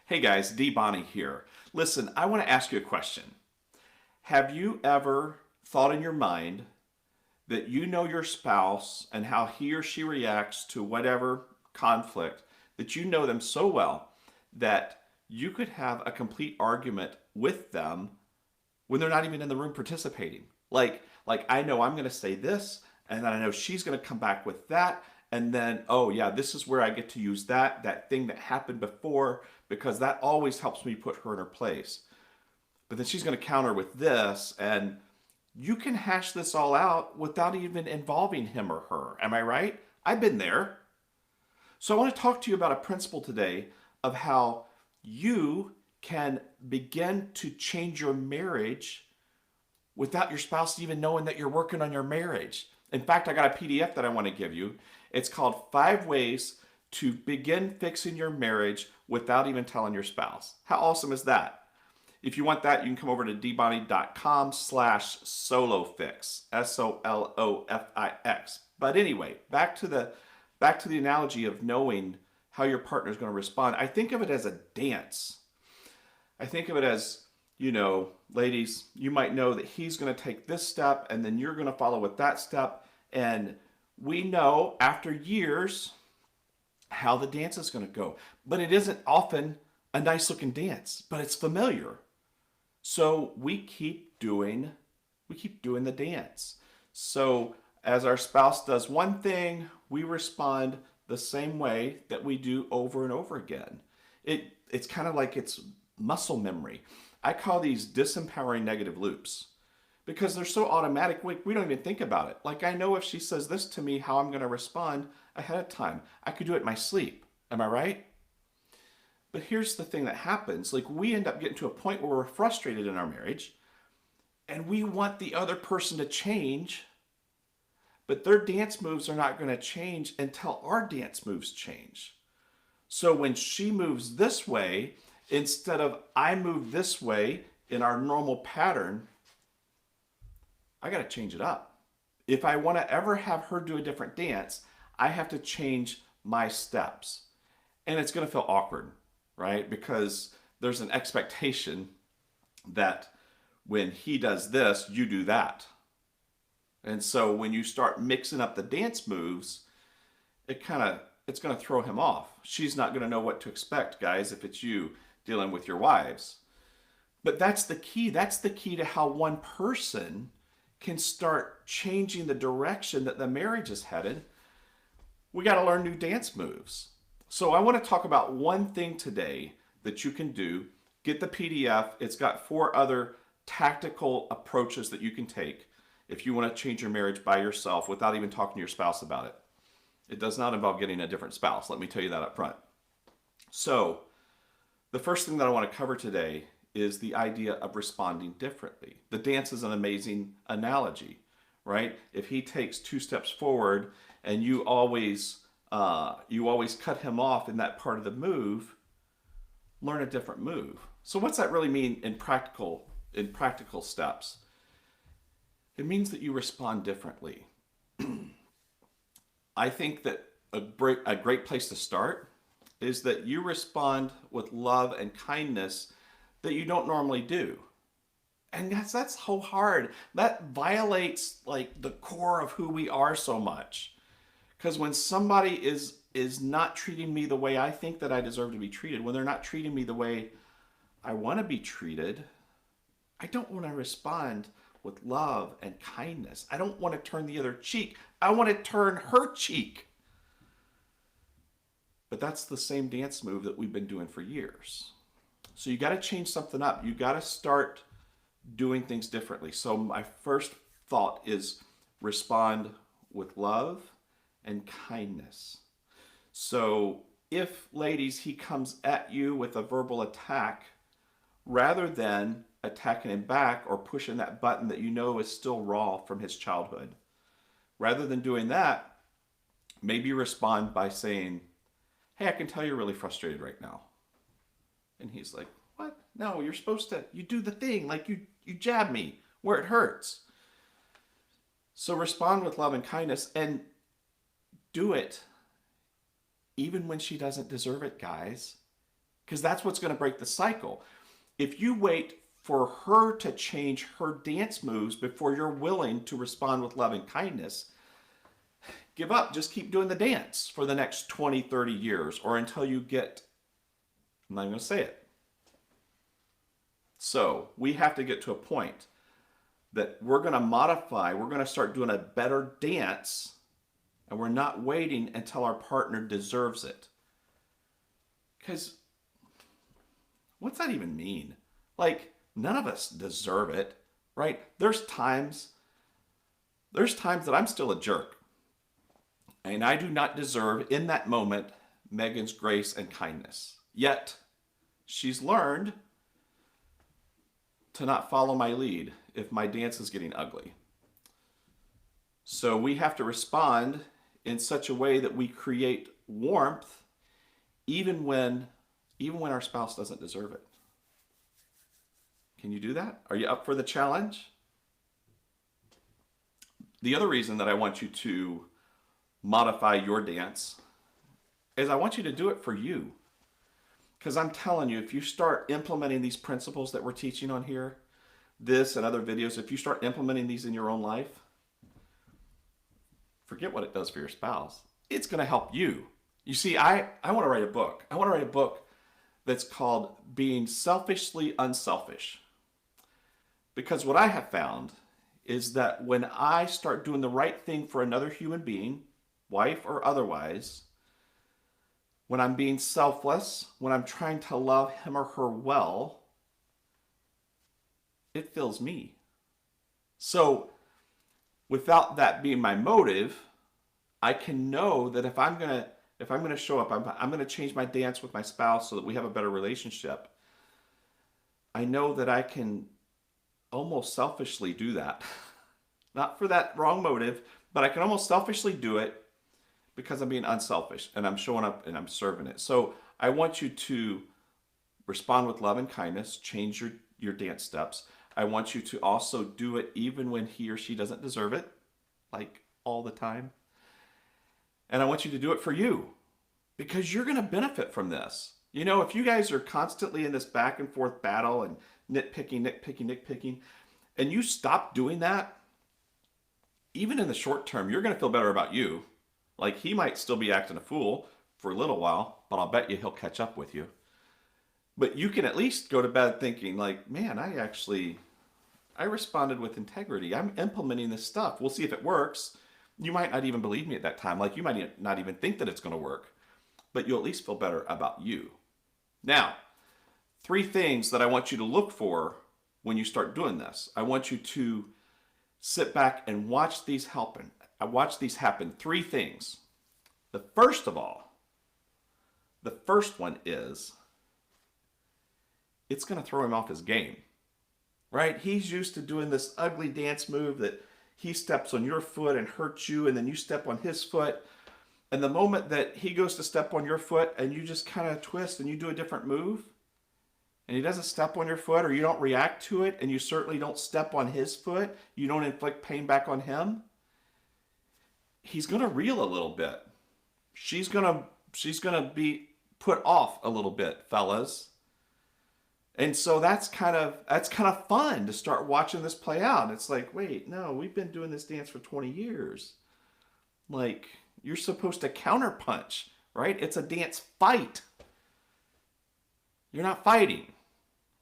Hey guys, D. Bonnie here. Listen, I want to ask you a question. Have you ever thought in your mind that you know your spouse and how he or she reacts to whatever conflict, that you know them so well that you could have a complete argument with them when they're not even in the room participating? Like I know I'm going to say this, and then I know she's going to come back with that, and then oh yeah, this is where I get to use that thing that happened before because that always helps me put her in her place. But then she's going to counter with this, and you can hash this all out without even involving him or her. Am I right? I've been there. So I want to talk to you about a principle today of how you can begin to change your marriage without your spouse even knowing that you're working on your marriage. In fact, I got a PDF that I want to give you. It's called 5 Ways to Begin Fixing Your Marriage Without Even Telling Your Spouse. How awesome is that? If you want that, you can come over to dbonnie.com/solofix, SOLOFIX. But anyway, back to the analogy of knowing how your partner is going to respond. I think of it as a dance. I think of it as, ladies, you might know that he's going to take this step and then you're going to follow with that step. And we know after years how the dance is going to go. But it isn't often a nice looking dance, but it's familiar. So we keep doing the dance. So as our spouse does one thing, we respond the same way that we do over and over again. It's kind of like it's muscle memory. I call these disempowering negative loops because they're so automatic. We don't even think about it. Like I know if she says this to me, how I'm going to respond ahead of time. I could do it in my sleep. Am I right? But here's the thing that happens. Like we end up getting to a point where we're frustrated in our marriage and we want the other person to change, but their dance moves are not going to change until our dance moves change. So when she moves this way, instead of I move this way in our normal pattern, I got to change it up. If I want to ever have her do a different dance, I have to change my steps. And it's going to feel awkward, right? Because there's an expectation that when he does this, you do that. And so when you start mixing up the dance moves, it's going to throw him off. She's not going to know what to expect, guys, if it's you dealing with your wives. But that's the key. That's the key to how one person can start changing the direction that the marriage is headed. We got to learn new dance moves. So I want to talk about one thing today that you can do. Get the PDF. It's got 4 other tactical approaches that you can take if you want to change your marriage by yourself without even talking to your spouse about it. It does not involve getting a different spouse. Let me tell you that up front. So the first thing that I want to cover today is the idea of responding differently. The dance is an amazing analogy, right? If he takes 2 steps forward and you always cut him off in that part of the move, learn a different move. So what's that really mean in practical steps? It means that you respond differently. I think that a great place to start is that you respond with love and kindness that you don't normally do. And that's so hard. That violates like the core of who we are so much. Because when somebody is not treating me the way I think that I deserve to be treated, when they're not treating me the way I want to be treated, I don't want to respond with love and kindness. I don't want to turn the other cheek. I want to turn her cheek. But that's the same dance move that we've been doing for years. So you got to change something up. You got to start doing things differently. So my first thought is respond with love and kindness. So if, ladies, he comes at you with a verbal attack, rather than attacking him back or pushing that button that you know is still raw from his childhood, rather than doing that, maybe respond by saying, hey, I can tell you're really frustrated right now. And he's like, what? No, you're supposed to, you do the thing, like you jab me where it hurts. So respond with love and kindness and do it even when she doesn't deserve it, guys. because that's what's going to break the cycle. If you wait for her to change her dance moves before you're willing to respond with love and kindness, give up. Just keep doing the dance for the next 20, 30 years or until you get, I'm not even going to say it. So we have to get to a point that we're going to modify, we're going to start doing a better dance, and we're not waiting until our partner deserves it. Because what's that even mean? Like, none of us deserve it, right? There's times that I'm still a jerk. And I do not deserve, in that moment, Megan's grace and kindness. Yet, she's learned to not follow my lead if my dance is getting ugly. So we have to respond in such a way that we create warmth even when our spouse doesn't deserve it. Can you do that? Are you up for the challenge? The other reason that I want you to modify your dance is I want you to do it for you. Because I'm telling you, if you start implementing these principles that we're teaching on here, this and other videos, if you start implementing these in your own life, forget what it does for your spouse. It's going to help you. You see, I want to write a book. I want to write a book that's called Being Selfishly Unselfish. Because what I have found is that when I start doing the right thing for another human being, wife or otherwise, when I'm being selfless, when I'm trying to love him or her well, it fills me. So without that being my motive, I can know that if I'm gonna show up, I'm gonna change my dance with my spouse so that we have a better relationship. I know that I can almost selfishly do that. Not for that wrong motive, but I can almost selfishly do it because I'm being unselfish and I'm showing up and I'm serving it. So I want you to respond with love and kindness, change your dance steps. I want you to also do it even when he or she doesn't deserve it, like all the time. And I want you to do it for you because you're going to benefit from this. You know, if you guys are constantly in this back and forth battle and nitpicking, and you stop doing that, even in the short term, you're going to feel better about you. Like, he might still be acting a fool for a little while, but I'll bet you he'll catch up with you. But you can at least go to bed thinking like, man, I responded with integrity. I'm implementing this stuff. We'll see if it works. You might not even believe me at that time. Like, you might not even think that it's going to work, but you'll at least feel better about you. Now, 3 things that I want you to look for when you start doing this. I want you to sit back and watch these happen. I watch these happen. 3 things. The first one is, it's going to throw him off his game, right? He's used to doing this ugly dance move that he steps on your foot and hurts you, and then you step on his foot. And the moment that he goes to step on your foot and you just kind of twist and you do a different move, and he doesn't step on your foot or you don't react to it, and you certainly don't step on his foot, you don't inflict pain back on him, he's going to reel a little bit. She's going to be put off a little bit, fellas. And so that's kind of fun to start watching this play out. It's like, wait, no, we've been doing this dance for 20 years. Like, you're supposed to counterpunch, right? It's a dance fight. You're not fighting.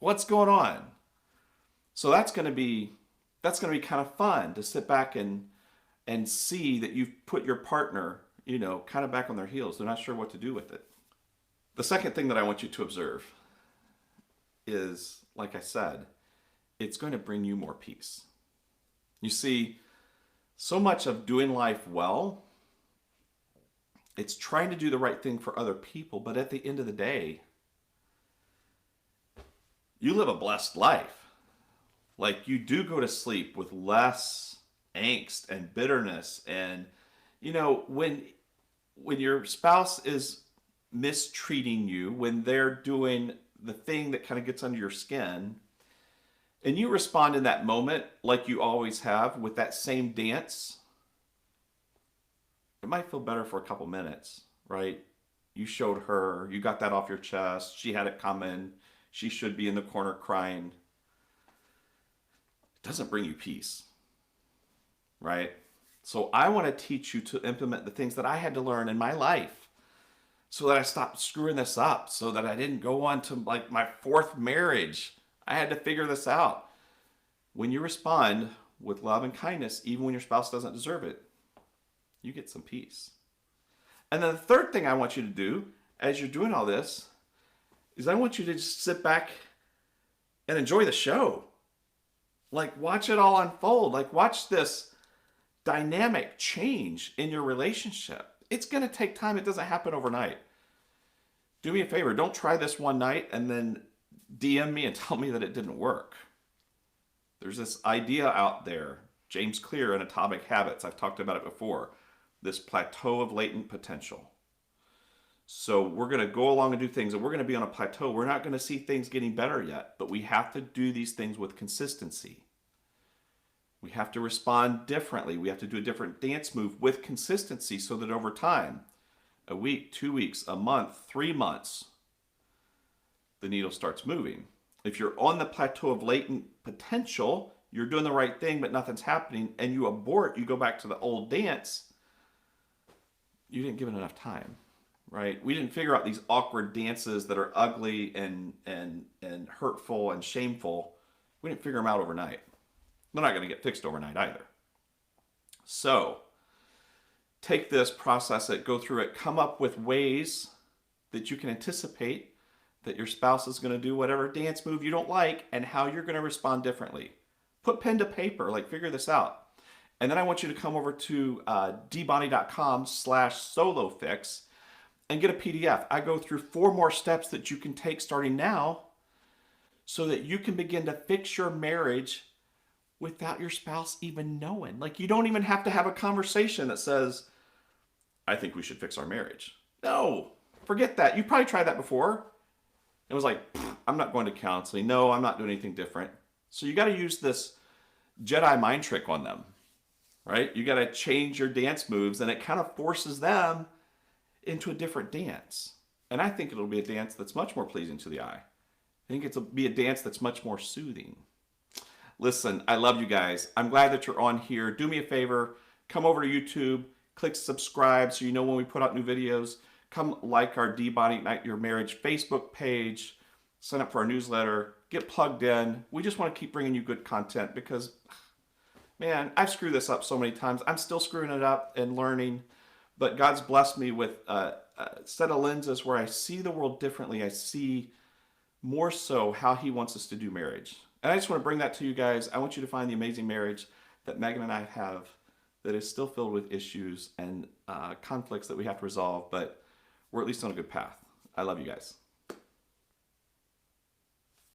What's going on? So that's going to be kind of fun to sit back and see that you've put your partner, kind of back on their heels. They're not sure what to do with it. The second thing that I want you to observe is, like I said, it's going to bring you more peace. You see, so much of doing life well, it's trying to do the right thing for other people, but at the end of the day, you live a blessed life. Like, you do go to sleep with less angst and bitterness. And, when your spouse is mistreating you, when they're doing the thing that kind of gets under your skin, and you respond in that moment like you always have with that same dance, it might feel better for a couple minutes, right? You showed her, you got that off your chest. She had it coming. She should be in the corner crying. It doesn't bring you peace, right? So I want to teach you to implement the things that I had to learn in my life so that I stopped screwing this up, so that I didn't go on to like my fourth marriage. I had to figure this out. When you respond with love and kindness, even when your spouse doesn't deserve it, you get some peace. And then the third thing I want you to do as you're doing all this is I want you to just sit back and enjoy the show. Like, watch it all unfold. Like, watch this dynamic change in your relationship. It's going to take time. It doesn't happen overnight. Do me a favor. Don't try this one night and then DM me and tell me that it didn't work. There's this idea out there, James Clear in Atomic Habits. I've talked about it before. This plateau of latent potential. So we're going to go along and do things, and we're going to be on a plateau. We're not going to see things getting better yet, but we have to do these things with consistency. We have to respond differently. We have to do a different dance move with consistency so that over time, a week, 2 weeks, a month, 3 months, the needle starts moving. If you're on the plateau of latent potential, you're doing the right thing, but nothing's happening, and you abort, you go back to the old dance, you didn't give it enough time, right? We didn't figure out these awkward dances that are ugly and hurtful and shameful. We didn't figure them out overnight. They're not going to get fixed overnight either. So take this, process it, go through it, come up with ways that you can anticipate that your spouse is going to do whatever dance move you don't like and how you're going to respond differently. Put pen to paper, like figure this out. And then I want you to come over to dbonnie.com/solofix and get a PDF. I go through 4 more steps that you can take starting now so that you can begin to fix your marriage without your spouse even knowing. Like, you don't even have to have a conversation that says, I think we should fix our marriage. No, forget that. You probably tried that before. It was like, I'm not going to counseling. No, I'm not doing anything different. So you got to use this Jedi mind trick on them, right? You got to change your dance moves, and it kind of forces them into a different dance. And I think it'll be a dance that's much more pleasing to the eye. I think it'll be a dance that's much more soothing. Listen, I love you guys. I'm glad that you're on here. Do me a favor, come over to YouTube, click subscribe so you know when we put out new videos. Come like our Ignite Your Marriage Facebook page, sign up for our newsletter, get plugged in. We just want to keep bringing you good content because, man, I've screwed this up so many times. I'm still screwing it up and learning, but God's blessed me with a set of lenses where I see the world differently. I see more so how He wants us to do marriage. And I just want to bring that to you guys. I want you to find the amazing marriage that Megan and I have that is still filled with issues and conflicts that we have to resolve, but we're at least on a good path. I love you guys.